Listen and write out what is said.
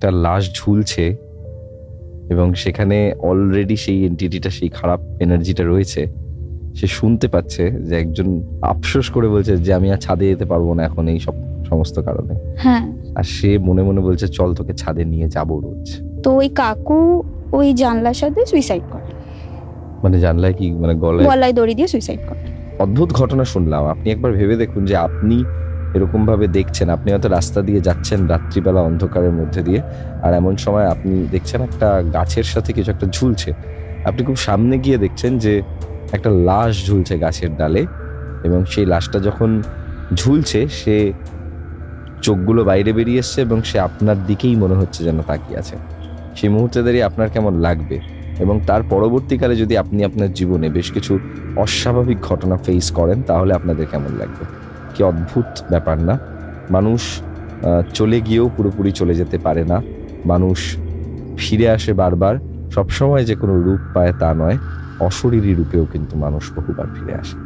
একটা লাশ ঝুলছে এবং সেখানে অলরেডি সেই এন্টিটিটা, সেই খারাপ এনার্জিটা রয়েছে। সে শুনতে পাচ্ছে যে একজন আফসোস করে বলছে যে আমি আর ছাদে যেতে পারবো না এখন এই সব সমস্ত কারণে। হ্যাঁ, আর সে মনে মনে বলছে চল তোকে ছাদে নিয়ে যাবো রোজ। তো ওই কাকু ওই জানলার সাথে সুইসাইড করে। মানে জানলায় কি, মানে গলায় দড়ি দিয়ে সুইসাইড করে। অদ্ভুত ঘটনা শুনলাম। আপনি একবার ভেবে দেখুন যে আপনি এরকম ভাবে দেখছেন, আপনি হয়তো রাস্তা দিয়ে যাচ্ছেন রাত্রিবেলা অন্ধকারের মধ্যে দিয়ে, আর এমন সময় আপনি দেখছেন একটা গাছের সাথে কিছু একটা ঝুলছে। আপনি খুব সামনে গিয়ে দেখছেন যে একটা লাশ ঝুলছে গাছের ডালে, এবং সেই লাশটা যখন ঝুলছে সে চোখগুলো বাইরে বেরিয়ে এসছে এবং সে আপনার দিকেই মনে হচ্ছে যেন তাকিয়ে আছে। সেই মুহূর্তে দাঁড়িয়ে আপনার কেমন লাগবে? এবং তার পরবর্তীকালে যদি আপনি আপনার জীবনে বেশ কিছু অস্বাভাবিক ঘটনা ফেস করেন তাহলে আপনাদের কেমন লাগবে? কি অদ্ভুত ব্যাপার না? মানুষ চলে গিয়েও পুরোপুরি চলে যেতে পারে না, মানুষ ফিরে আসে বারবার। সবসময় যে কোনো রূপ পায় তা নয়, অশরীরী রূপেও কিন্তু মানুষ বহুবার ফিরে আসে।